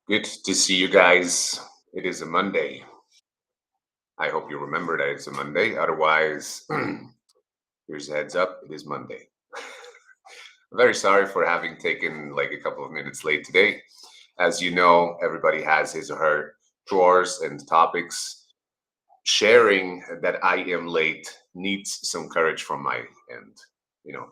Good to see you guys. It is a Monday. I hope you remember that it's a Monday. Otherwise, here's a heads up. It is Monday. I'm very sorry for having taken like a couple of minutes late today. As you know, everybody has his or her chores and topics. Sharing that I am late needs some courage from my end,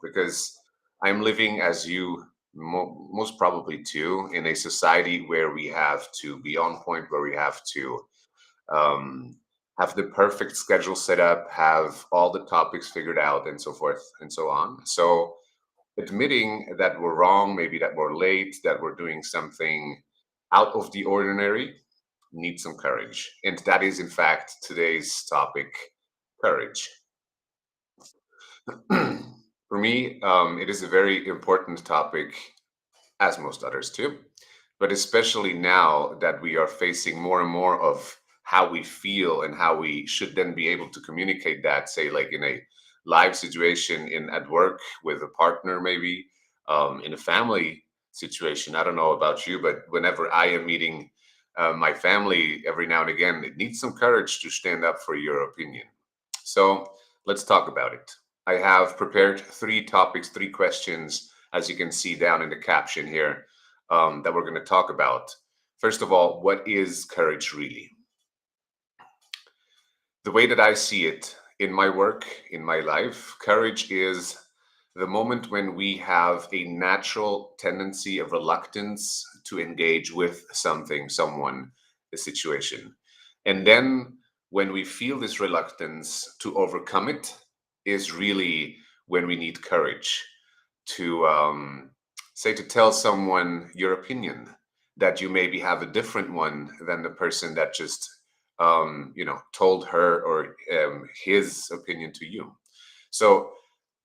because I'm living, as you most probably too, in a society where we have to be on point, where we have to um, have the perfect schedule set up, have all the topics figured out, and so forth and so on. So, admitting that we're wrong, maybe that we're late, that we're doing something out of the ordinary, needs some courage. And that is, in fact, today's topic, courage. For me, it is a very important topic, as most others too, but especially now that we are facing more and more of how we feel and how we should then be able to communicate that, say, like in a live situation in at work with a partner, maybe in a family situation. I don't know about you, but whenever I am meeting my family every now and again, it needs some courage to stand up for your opinion. So let's talk about it. I have prepared three topics, three questions, as you can see down in the caption here, that we're going to talk about. First of all, what is courage really? The way that I see it in my work, in my life, courage is the moment when we have a natural tendency of reluctance to engage with something, someone, a situation. And then when we feel this reluctance to overcome it, is really when we need courage to say, to tell someone your opinion, that you maybe have a different one than the person that just told her or his opinion to you. So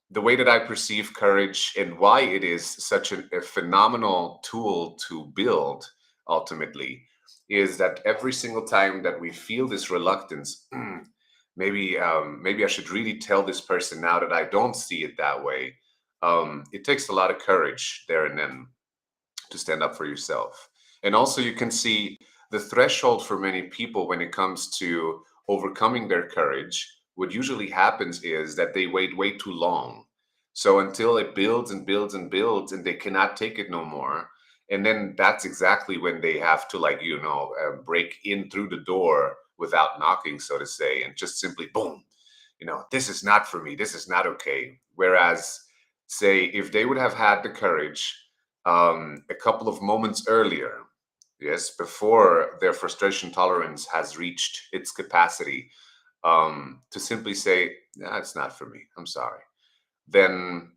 the way that I perceive courage and why it is such a phenomenal tool to build ultimately is that every single time that we feel this reluctance, maybe I should really tell this person now that I don't see it that way. It takes a lot of courage there and then to stand up for yourself. And also, you can see the threshold for many people when it comes to overcoming their courage. What usually happens is that they wait way too long. So until it builds and builds and builds, and they cannot take it no more. And then that's exactly when they have to, like, break in through the door without knocking, so to say, and just simply boom, this is not for me. This is not okay. Whereas, say, if they would have had the courage a couple of moments earlier, yes, before their frustration tolerance has reached its capacity, to simply say, "Nah, it's not for me. I'm sorry," then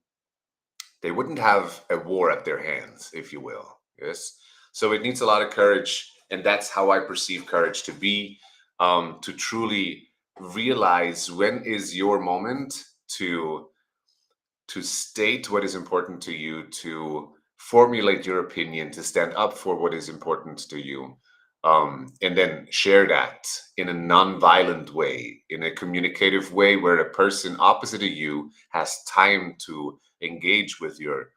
they wouldn't have a war at their hands, if you will. Yes. So it needs a lot of courage. And that's how I perceive courage to be, to truly realize when is your moment to state what is important to you, to formulate your opinion, to stand up for what is important to you, and then share that in a non-violent way, in a communicative way, where the person opposite of you has time to engage with your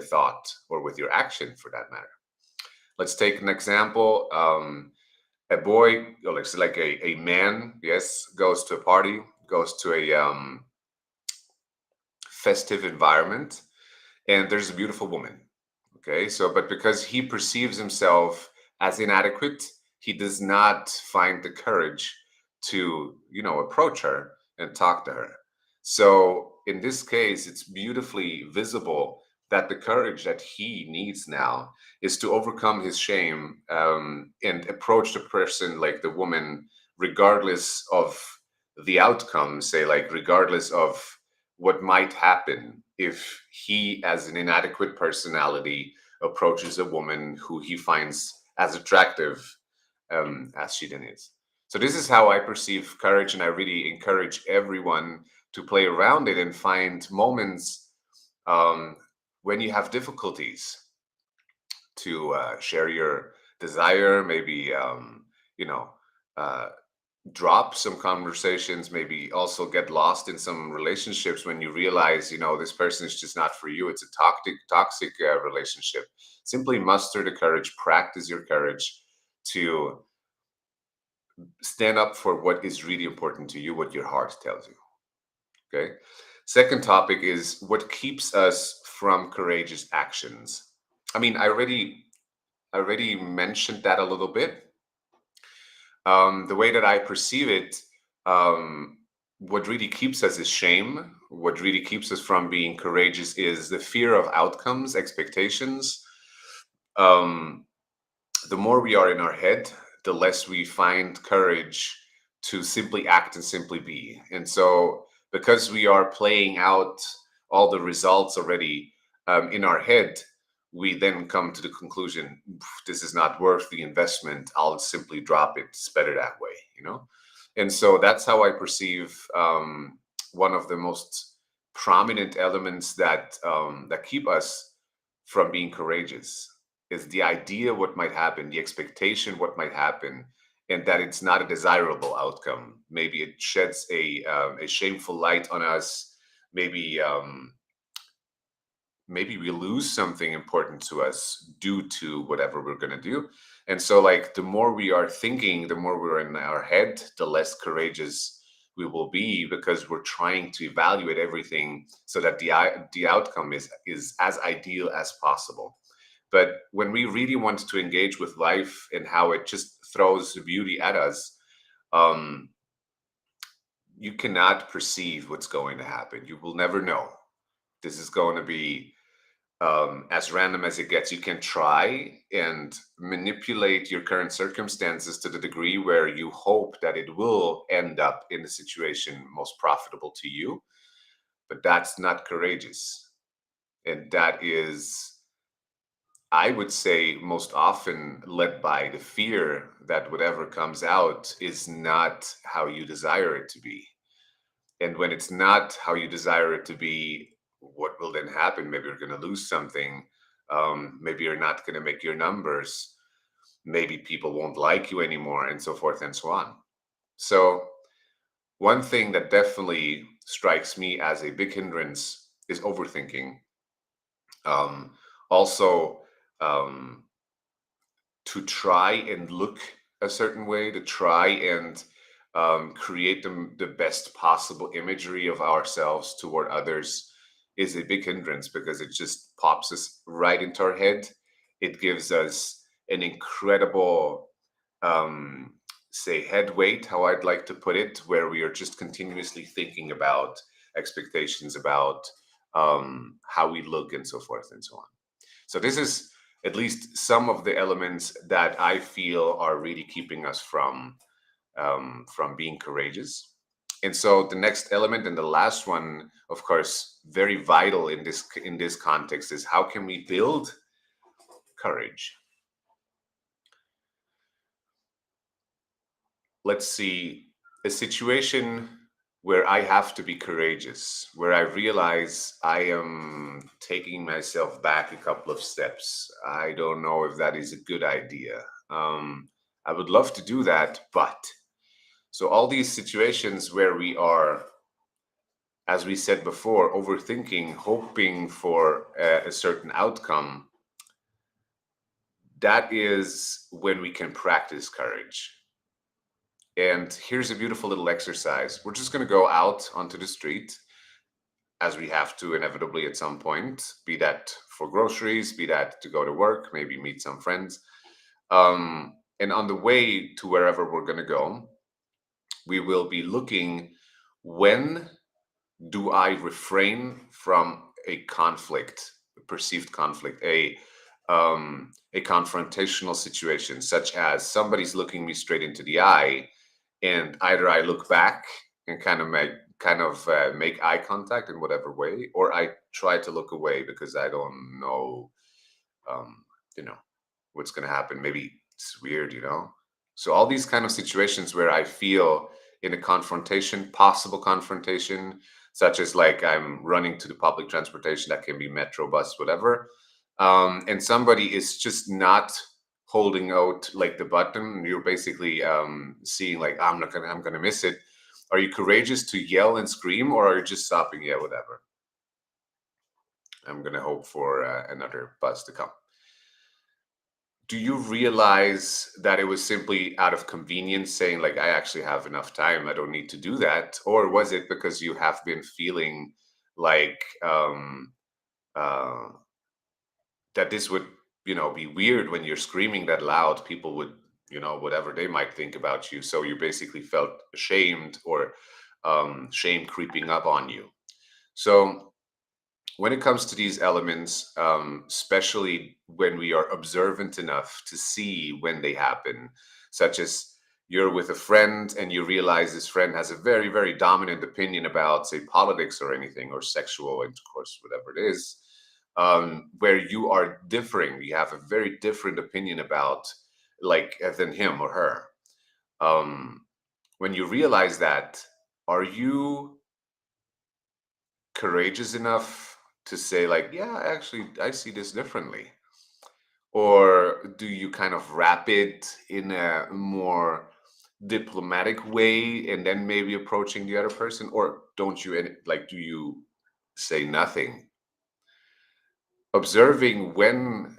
thought or with your action, for that matter. Let's take an example. A boy, or like a man, yes, goes to a party, goes to a festive environment, and there's a beautiful woman. Okay, so but because he perceives himself as inadequate, he does not find the courage to, approach her and talk to her. So in this case, it's beautifully visible that the courage that he needs now is to overcome his shame, and approach the person, like the woman, regardless of the outcome, say, like, regardless of what might happen if he, as an inadequate personality, approaches a woman who he finds as attractive, as she then is. So, this is how I perceive courage, and I really encourage everyone to play around it and find moments, um, when you have difficulties, to share your desire, maybe, you know, uh, drop some conversations, maybe also get lost in some relationships when you realize, this person is just not for you. It's a toxic relationship. Simply muster the courage, practice your courage to stand up for what is really important to you, what your heart tells you. Okay. Second topic is what keeps us from courageous actions. I mean, I already mentioned that a little bit. The way that I perceive it, um, what really keeps us is shame. What really keeps us from being courageous is the fear of outcomes, expectations. Um, the more we are in our head, the less we find courage to simply act and simply be. And so, because we are playing out all the results already in our head, we then come to the conclusion, this is not worth the investment. I'll simply drop it. It's better that way. And so that's how I perceive one of the most prominent elements that keep us from being courageous is the idea what might happen, the expectation what might happen, and that it's not a desirable outcome. Maybe it sheds a shameful light on us. Maybe maybe we lose something important to us due to whatever we're going to do. And so, like, the more we are thinking, the more we're in our head, the less courageous we will be, because we're trying to evaluate everything so that the outcome is as ideal as possible. But when we really want to engage with life and how it just throws beauty at us, um, you cannot perceive what's going to happen. You will never know. This is going to be as random as it gets. You can try and manipulate your current circumstances to the degree where you hope that it will end up in the situation most profitable to you, but that's not courageous. And that is, I would say, most often led by the fear that whatever comes out is not how you desire it to be. And when it's not how you desire it to be, what will then happen? Maybe you're going to lose something. Maybe you're not going to make your numbers. Maybe people won't like you anymore, and so forth and so on. So, one thing that definitely strikes me as a big hindrance is overthinking. Um, Also, um, to try and look a certain way, to try and create the best possible imagery of ourselves toward others is a big hindrance, because it just pops us right into our head. It gives us an incredible, um, say, head weight, how I'd like to put it, where we are just continuously thinking about expectations, about how we look, and so forth and so on. So this is at least some of the elements that I feel are really keeping us from being courageous. And so the next element, and the last one, of course, very vital in this context, is how can we build courage? Let's see, a situation where I have to be courageous, where I realize I am taking myself back a couple of steps. I don't know if that is a good idea. I would love to do that, but so all these situations where we are, as we said before, overthinking, hoping for a certain outcome, that is when we can practice courage. And here's a beautiful little exercise. We're just going to go out onto the street, as we have to inevitably at some point, be that for groceries, be that to go to work, maybe meet some friends. And on the way to wherever we're going to go, we will be looking, when do I refrain from a conflict, a perceived conflict, a confrontational situation, such as somebody's looking me straight into the eye, and either I look back and kind of make eye contact in whatever way, or I try to look away because I don't know, um, you know, what's going to happen. Maybe it's weird. So all these kind of situations where I feel in a confrontation, possible confrontation, such as like I'm running to the public transportation, that can be metro, bus, whatever, and somebody is just not holding out like the button. You're basically seeing like I'm gonna miss it. Are you courageous to yell and scream, or are you just stopping? Yeah, whatever. I'm gonna hope for another bus to come. Do you realize that it was simply out of convenience, saying like I actually have enough time, I don't need to do that, or was it because you have been feeling like uh, that this would be weird when you're screaming that loud? People would whatever they might think about you, so you basically felt ashamed, or shame creeping up on you. So when it comes to these elements, especially when we are observant enough to see when they happen, such as you're with a friend and you realize this friend has a very, very dominant opinion about, say, politics or anything, or sexual intercourse, whatever it is, where you are differing, you have a very different opinion about, like, than him or her. Um, when you realize that, are you courageous enough to say like, yeah, actually I see this differently? Or do you kind of wrap it in a more diplomatic way and then maybe approaching the other person? Or don't you like, do you say nothing? Observing when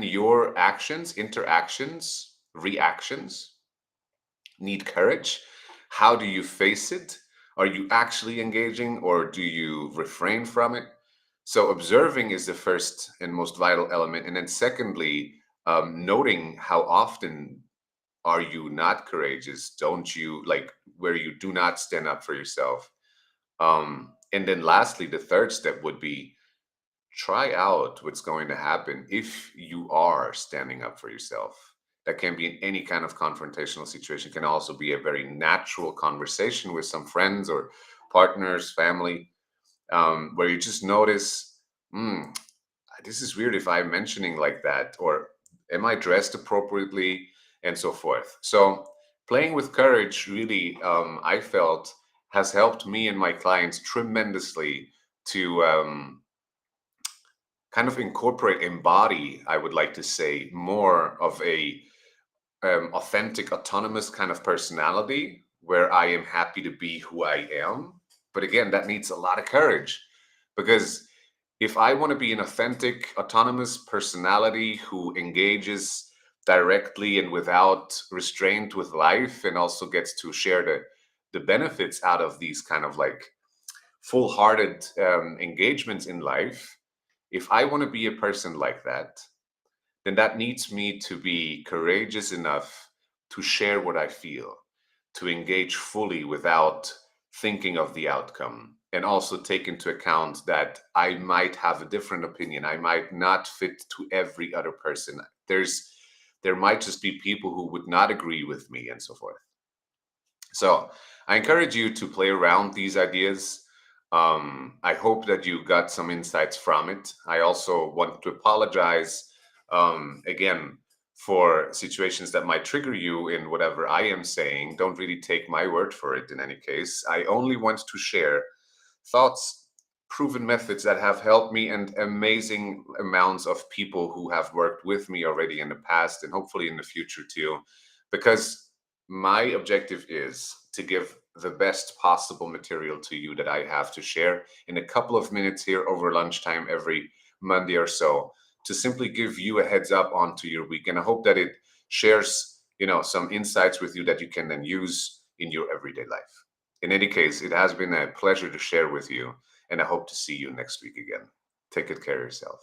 your actions, interactions, reactions need courage. How do you face it? Are you actually engaging, or do you refrain from it? So, observing is the first and most vital element. And then, secondly, noting how often are you not courageous? Don't you, like, where you do not stand up for yourself? And then, lastly, the third step would be try out what's going to happen if you are standing up for yourself. That can be in any kind of confrontational situation. It can also be a very natural conversation with some friends or partners, family, where you just notice, hmm, this is weird if I'm mentioning like that, or am I dressed appropriately, and so forth. So playing with courage really, I felt, has helped me and my clients tremendously to kind of incorporate, embody, I would like to say, more of a authentic, autonomous kind of personality where I am happy to be who I am. But again, that needs a lot of courage, because if I want to be an authentic, autonomous personality who engages directly and without restraint with life, and also gets to share the benefits out of these kind of like full-hearted engagements in life, if I want to be a person like that, then that needs me to be courageous enough to share what I feel, to engage fully without thinking of the outcome, and also take into account that I might have a different opinion. I might not fit to every other person. There might just be people who would not agree with me, and so forth. So I encourage you to play around these ideas. I hope that you got some insights from it. I also want to apologize again for situations that might trigger you in whatever I am saying. Don't really take my word for it in any case. I only want to share thoughts, proven methods that have helped me, and amazing amounts of people who have worked with me already in the past and hopefully in the future too. Because my objective is to give the best possible material to you that I have to share in a couple of minutes here over lunchtime every Monday or so, to simply give you a heads up onto your week. And I hope that it shares, some insights with you that you can then use in your everyday life. In any case, it has been a pleasure to share with you, and I hope to see you next week again. Take good care of yourself.